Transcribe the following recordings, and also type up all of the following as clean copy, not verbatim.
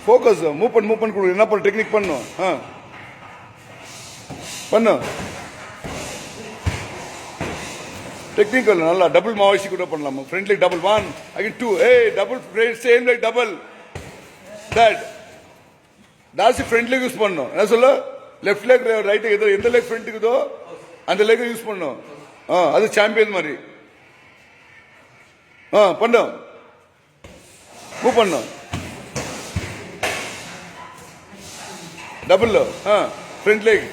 Focus move பண்ணு கொடு. என்ன பண்ண டெக்னிக் பண்ணும். பண்ணு டெக்னிக்கல் நல்லா டபுள் மாவாசி கூட பண்ணலாமா. Front leg double 1 again 2 double same like double that Dasi front leg use பண்ணணும். என்ன சொல்ல லெஃப்ட் லெக் ரைட் எந்த லெக் ஃப்ரண்ட் இருக்குதோ அந்த லெக் யூஸ் பண்ணணும். அது சாம்பியன் மாதிரி பண்ணும். மூவ் பண்ணும் double front leg.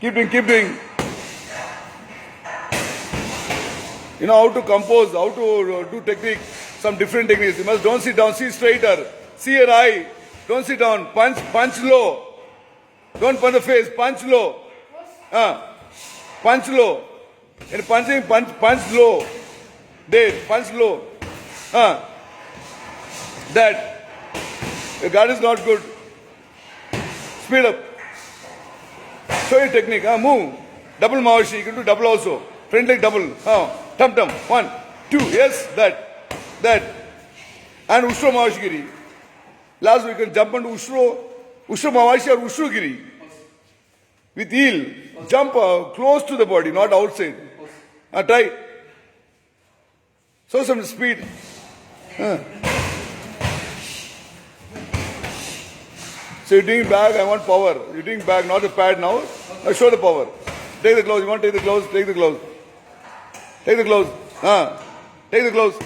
Keep doing. You know how to compose, how to do technique, some different techniques. You must don't sit down, see straighter, see your eye. Don't sit down, punch low. Don't punch the face, punch low. Punch low. And punching, punch low. There, punch low. That. Your guard is not good. Speed up. Show your technique. Move. Double mawashi. You can do double also. Front leg double. Tum. 1, 2. Yes, that. And Ushro mawashi giri. Last we can jump onto Ushro mawashi or Ushro giri. With heel. Jump close to the body, not outside. Try. Show some speed. So you're doing back, I want power. You're doing back, not the pad now. Now show the power. Take the gloves. You want to take the gloves? Take the gloves. Take the gloves. Take the gloves.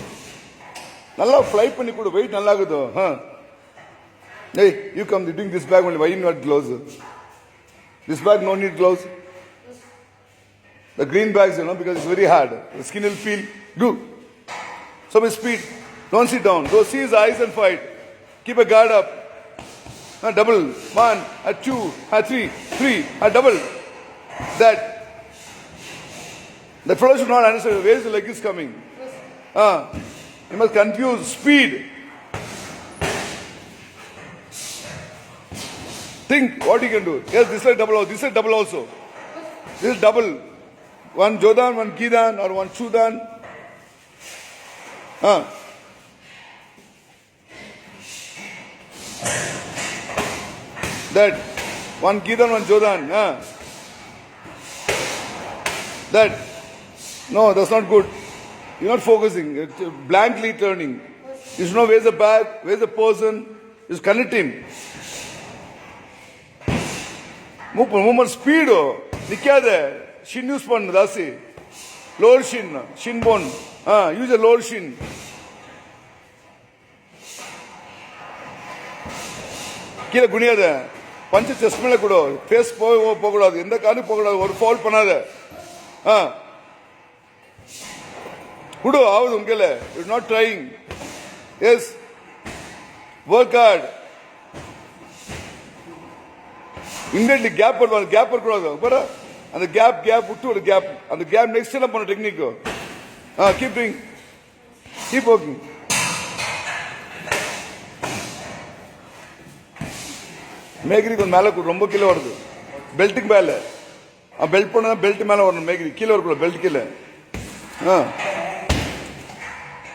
Nalla fly panni kudu. Weight nalla agudhu. Hey, you come. You're doing this bag only. Why you not gloves? This bag no need gloves. The green bags, because it's very hard. The skin will peel. Do. So with speed. Don't sit down. Go see his eyes and fight. Keep a guard up. Double. 1, 2, 3, double. That. The fellow should not understand where the leg is coming. You must confuse speed. Think what you can do. Yes, this is double also. This is double also. This is double. One Jodan, one Kidan, or one Chudan. That one Kidan, one Jodan. That. No, that's not good. You're not focusing. It's blankly turning. You should know where's the bag, where's the person. Just connect him. Movement speed. Nikkade. Shin use pannu dasi. Lower shin bone. Use a lower shin. கீழே குனியாத. பஞ்ச chest மேல கூட face போக கூடாது. எந்த காரணம் போக கூடாது. ஒரு ஃபவுல் பண்ணாத. குடு ஆகுது உங்கல. You not trying. Yes. Work hard. Immediately gap வருவாங்க. கேப் வரக்கூடாது. பாரு அந்த கேப் விட்டு ஒரு கேப். அந்த கேப் நெக்ஸ்ட் என்ன பண்ண technique. Keep doing. Keep working. மேகிரி கொஞ்சம் மேலே ரொம்ப கீழே வருது. பெல்ட்டுக்கு மேலே. பெல்ட் பண்ணா பெல்ட் மேலே வரணும். மேகிரி கீழே வரக்கூடாது. பெல்ட் கீழே.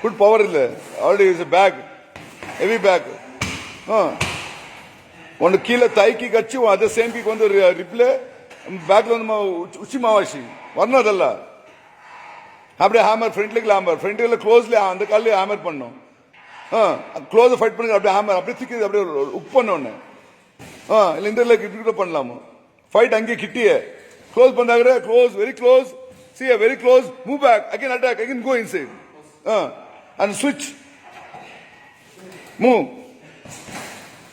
குட் பவர் இல்லை. Already is back. Heavy back. ஒன்று கீழே தைக்கி கட்சி அதே சேம் கீக்கு வந்து ஒரு ரிப்ளே பேக்ல வந்து உச்சி மாவாசி வரணும். அதெல்லாம் அப்படியே ஹேமர் ஃப்ரண்ட் லெக்ல ஹேமர். ஃப்ரண்ட் லெக்ல க்ளோஸ்ல அந்த காலில் ஹேமர் பண்ணும். க்ளோஸ் ஃபைட் பண்ணுங்க. அப்படியே ஹேமர் அப்படியே திக்கி அப்படியே உக் பண்ணோன்னு. இல்லை இந்த லெக் இப்படி கூட பண்ணலாமா. ஃபைட் அங்கே கிட்டியே க்ளோஸ் பண்ணாங்க. Close very close. See a very close. Move back. Again attack. Again go inside. And switch. Move.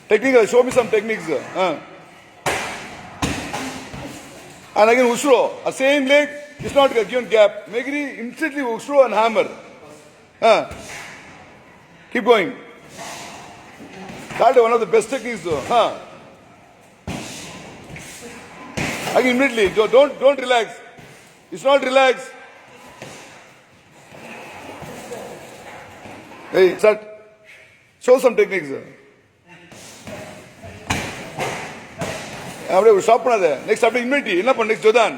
Technical. Show me some techniques. And again Ushro. A same leg. It's not given gap. Make it instantly Ushro and hammer. Keep going. That's one of the best techniques though. Again immediately. Don't relax. It's not relaxed. Hey, start. Show some techniques. அப்படியே stop பண்ணாத. Next அப்படியே இன்வென்டி என்ன பண்ண. Next ஜோதான்.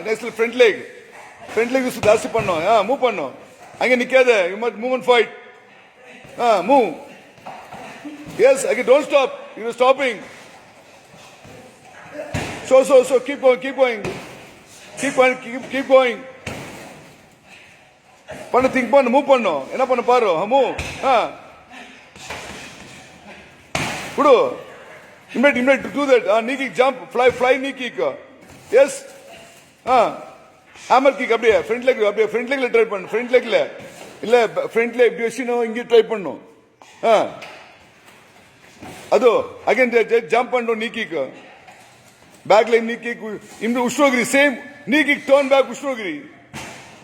Next front leg use ஜாஸ்தி பண்ணோம். Move பண்ணோம். Again, nikade. You must move and fight. Move. Yes, again, don't stop. You're stopping. So, keep going. Keep going. Pannu, think pannu, move pannu. Enna pannu paru, move. Kudu. Immediate to do that. Knee kick, jump, fly knee kick. Yes. Hammer kick, அப்படியே front leg ல try பண்ணு. Front leg ல. இல்ல front leg இப்படி வச்சினோ இங்க try பண்ணு. அதோ again jump பண்ணு knee kick. Back leg knee kick. Imdu Ushrogiri same knee kick turn back Ushrogiri.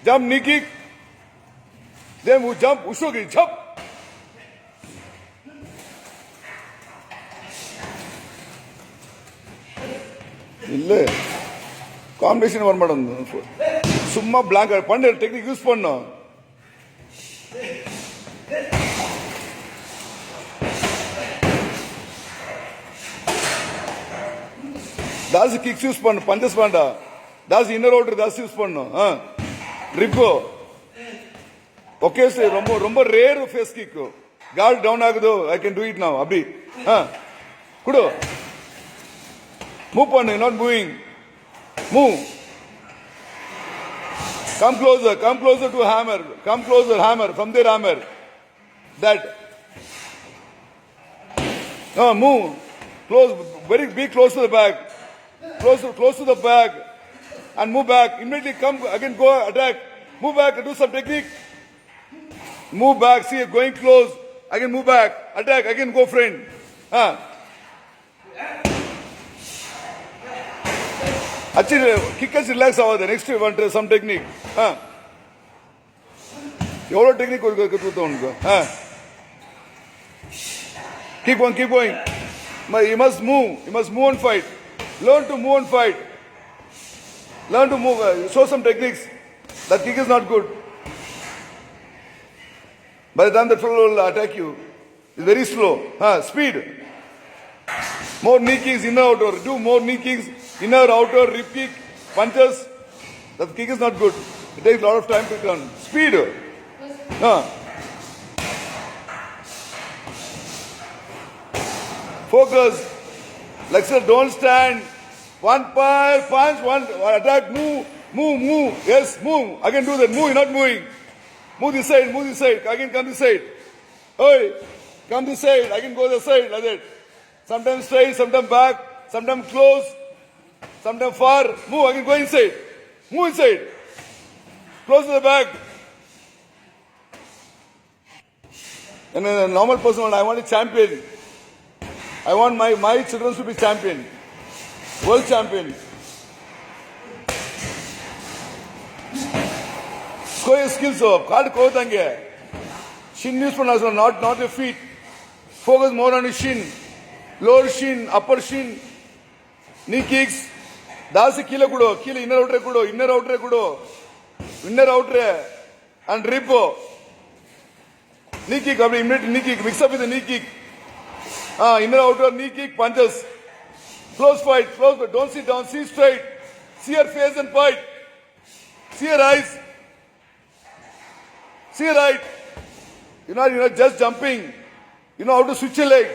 Jump knee kick. Then jump Ushrogiri jump. இல்ல காம்பினேஷன் வர மாட்டேங்குது. சும்மா பிளாங்க் பண்ண டெக்னிக் யூஸ் பண்ணோம். தாஸ் கிக்ஸ் யூஸ் பண்ணு, பஞ்சஸ் பண்ணா. தாஸ் இன்னர் அவுட்டர் தாஸ் யூஸ் பண்ணும். ரிப்போ ஓகே ரொம்ப rare face kick. Guard down ஆகுதோ ஐ கேன் டூ இட் நவ. அப்படி குடு. மூவ் பண்ணு, not moving. Move. Come closer to hammer. Come closer, hammer. From there, hammer. That. No, move. Be close to the back. Close to the back. And move back. Immediately come, again go attack. Move back and do some technique. Move back, see, going close. Again move back. Attack, again go friend. Actually, kickers relax over the next one, some technique. Your technique will go. Keep going. You must move and fight. Learn to move and fight. Learn to move. Show some techniques. That kick is not good. By the time the fellow will attack you, it's very slow. Speed. More knee kicks, inner outer. Do more knee kicks, inner outer, rib kick, punches. That kick is not good. It takes a lot of time to turn. Speed. Focus. Like sir, don't stand. One punch, one attack, move. Yes, move. Again do that. Move, you're not moving. Move this side. Again come this side. Oi, come this side. Again go this side. Like that. Sometimes straight, sometimes back, sometimes close, sometimes far. Move, again go inside. Move inside. Close to the back. And a normal person, I want a champion. I want my children to be champion. World champion. Score your skills up. Card kodange. Shin use for not your feet. Focus more on your shin. Lower shin, upper shin, knee kicks. That's a killer kudo. Kill inner outer kudo. And rippo. Knee kick, immediate knee kick. Mix up with the knee kick. Inner outer knee kick, punches. Close fight. Don't sit down. See straight. See her face and fight. See her eyes. See her right. You're not just jumping. You know how to switch a leg.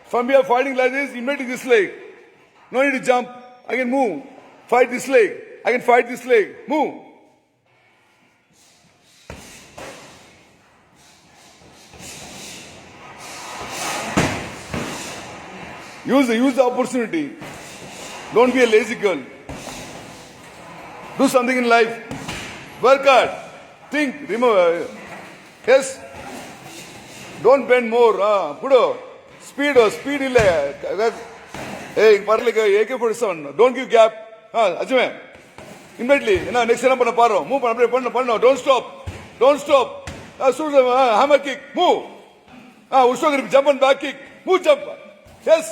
From here fighting like this, immediately this leg. No need to jump. I can move. Fight this leg. I can fight this leg. Move. Use the opportunity. Don't be a lazy girl. Do something in life. Work hard. Think. Remember. Yes. Don't bend more. Pudo. Speed ಇಲ್ಲ. AK-47. Don't give gap. Ajme. Immediately. Next என்ன பண்ண பாரு. Move பண்ணு. Don't stop. Hammer kick. Move. Ushrogiri jump and back kick. Jump. Yes.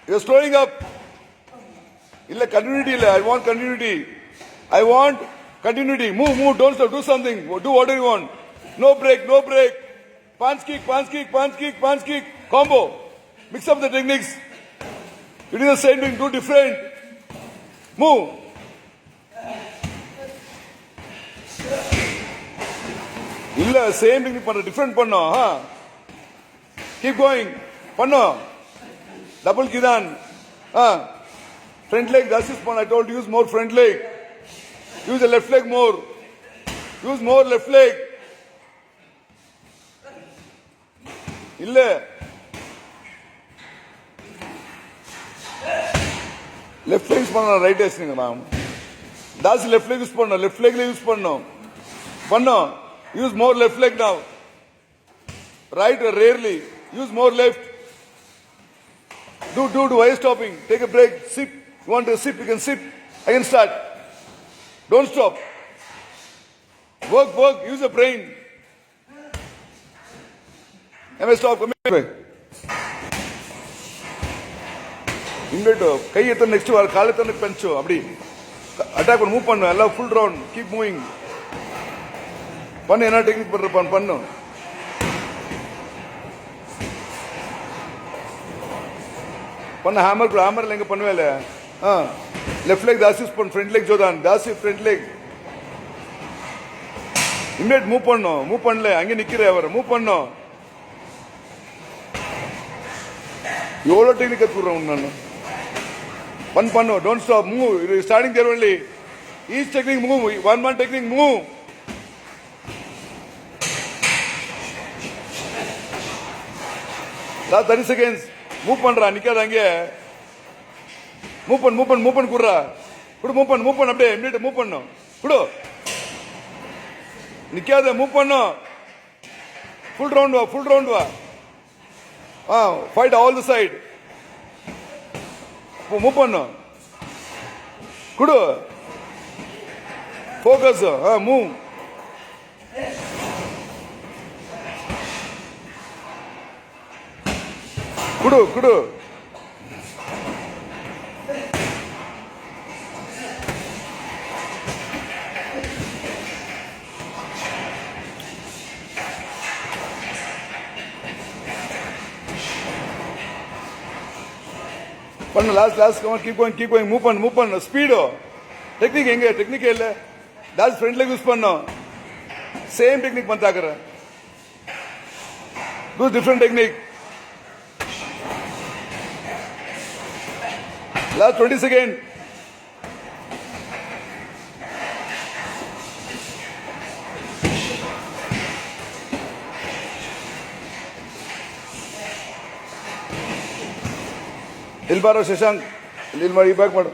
You're slowing up. ಇಲ್ಲ continuity ಇಲ್ಲ. I want continuity. Move. Don't stop. Do something. Do whatever you want. No break. Punch kick. Combo. Mix up the techniques. You do the same thing, do different. Move. இல்ல same technique பண்ற different பண்ணோம் keep going பண்ணோம் double கிதான் front leg that's is one I told you use more front leg use the left leg more use more left leg இல்ல left leg use பண்ணனும் right ஹேஸ்ங்க ma'am that's left leg use பண்ணனும் left leg use பண்ணனும் use more left leg now right rarely use more left do why stopping take a break sip you want to sip you can sip again start don't stop work use the brain am I stop come back invert கை எத்தனை next வர கால் எத்தனை பெஞ்சோ அப்படி attack பண்ண move பண்ணு எல்லாம் full round keep moving பண்ணு என்ன டெக்னிக் பண்ற பண்ணு பண்ண ஹேமர்ல எங்க பண்ணுவேல லெஃப்ட் லெக் தாஸ் யூஸ் பண்ணு ஃப்ரண்ட் லெக் ஜோதான் தாஸ் ஃப்ரண்ட் லெக் இமிடியேட் மூவ் பண்ணல அங்க நிக்கிற அவர் மூவ் எவ்வளோ டெக்னிக் கத்துறேன் நான் பண்ணு don't stop move starting there only each technique move one technique move last 30 seconds move பண்றா நிக்காத அங்க மூவ் பண்ணு குடுறா குடு மூவ் பண்ணு அப்படியே இமிடியேட் மூவ் பண்ணு குடு நிக்காத மூவ் பண்ணு ஃபுல் ரவுண்ட் வா fight all the side move பண்ணு குடு focus மூவ் குடு பண்ணு last come keep going move பண்ணு ஸ்பீடோ டெக்னிக் எங்க டெக்னிக் இல்ல லாஸ்ட் ஃப்ரண்ட் லெக் யூஸ் பண்ணு சேம் டெக்னிக் பண்ணாக்கற do different technique last 20 seconds Ilbaro Shashank, Ilmari back madu.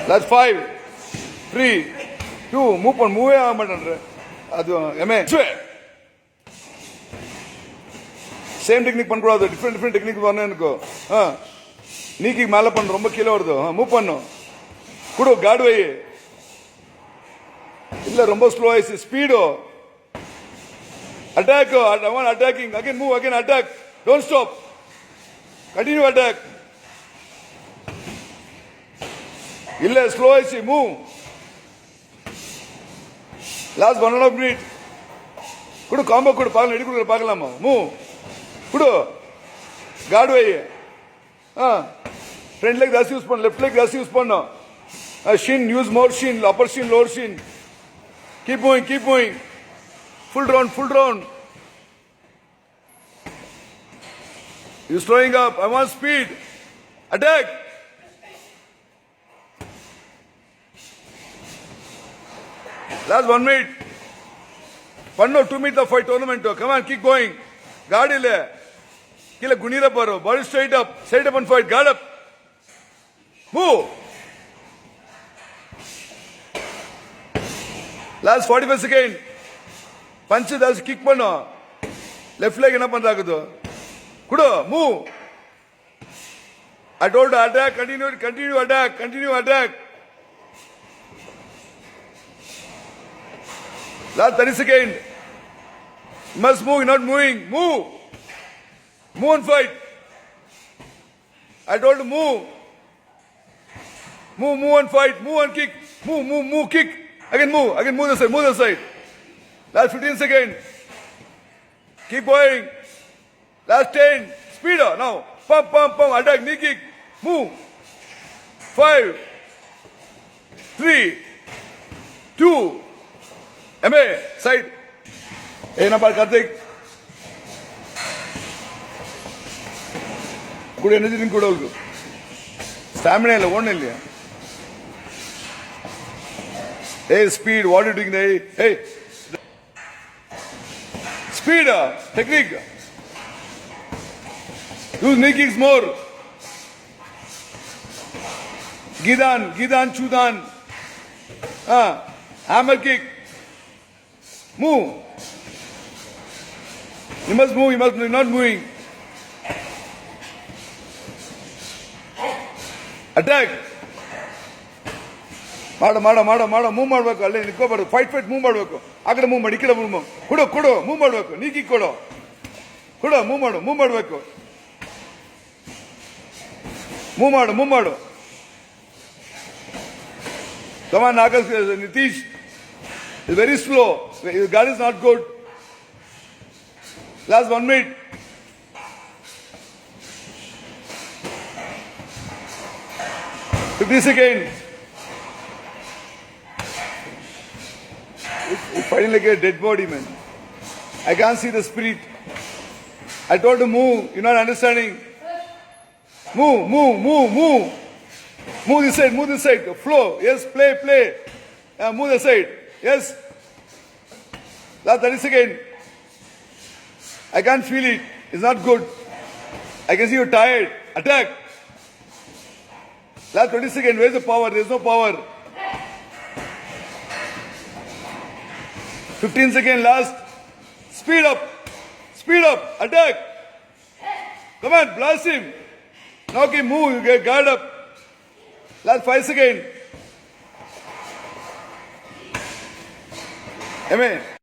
Last 5, 3, 2, move madandre. Adu, eme. Same technique pankodu, different technique vannu enko. Knee kick mala pannu romba kila varudhu. Move pannu. Kudu guard vai. Illa romba slow aisi speed o. Attack, I want attacking. Again move, again attack. Don't stop. Continue attack. இல்ல slow ஆயிடுச்சு move last 1.5 minute குடு combo குடு பாக்கலாம் எடி குடு பார்க்கலாமா move குடு guard வை ஃப்ரண்ட் லெக் ஜாஸ்தி யூஸ் பண்ணு லெஃப்ட் லெக் ஜாஸ்தி யூஸ் பண்ணு shin use more shin upper shin lower shin keep moving full round you slowing up I want speed attack Last 1 minute. Panno 2 minutes of fight tournament. Come on, keep going. Guard ille. Kila gunira paro. Body straight up and fight. Guard up. Move. Last 45 seconds. Punch das kick panno. Left leg enna pandrakudhu. Kudu, move. I told you attack, continue attack. Last 30 seconds. Must move, not moving. Move and fight. I told you move. Move and fight. Move and kick. Move, kick. Again move the side. Last 15 seconds. Keep going. Last 10. Speed up now. Pump. Attack, knee kick. Move. 5, 3, 2, MA, side. Number Karthik. Good energy drink kuda ulgu. Stamina illa one illa. Hey, speed. What are you doing there? Hey. Speed. Technique. Use knee kicks more. Gidan, chudan. Hammer kick. Move. You must move. You're not moving. Attack. Move ಮಾಡಬೇಕು ಅಲ್ಲೇ ನಿಂತ್ಕೋಬಾರ್ದು fight move ಮಾಡಬೇಕು ಆ ಕಡೆ move ಮಾಡಿ ಈ ಕಡೆ move ಕೊಡು move ಮಾಡಬೇಕು ನೀ ಕಿಕ್ ಕೊಡು ಮೂವ್ ಮಾಡಬೇಕು ಮೂವ್ ಮಾಡು Come on, Nagas, Nitish is very slow. His guard is not good. Last 1 minute. Seconds. It's fighting like a dead body, man. I can't see the spirit. I told him move. You're not understanding. Move. Move this side. Flow. Yes, play. Move the side. Yes. Last 30 seconds. I can't feel it. It's not good. I can see you're tired. Attack. Last 20 seconds. Where's the power? There's no power. 15 seconds last. Speed up. Attack. Come on, blast him. Knock him, move. You get guard up. Last 5 seconds. Amen.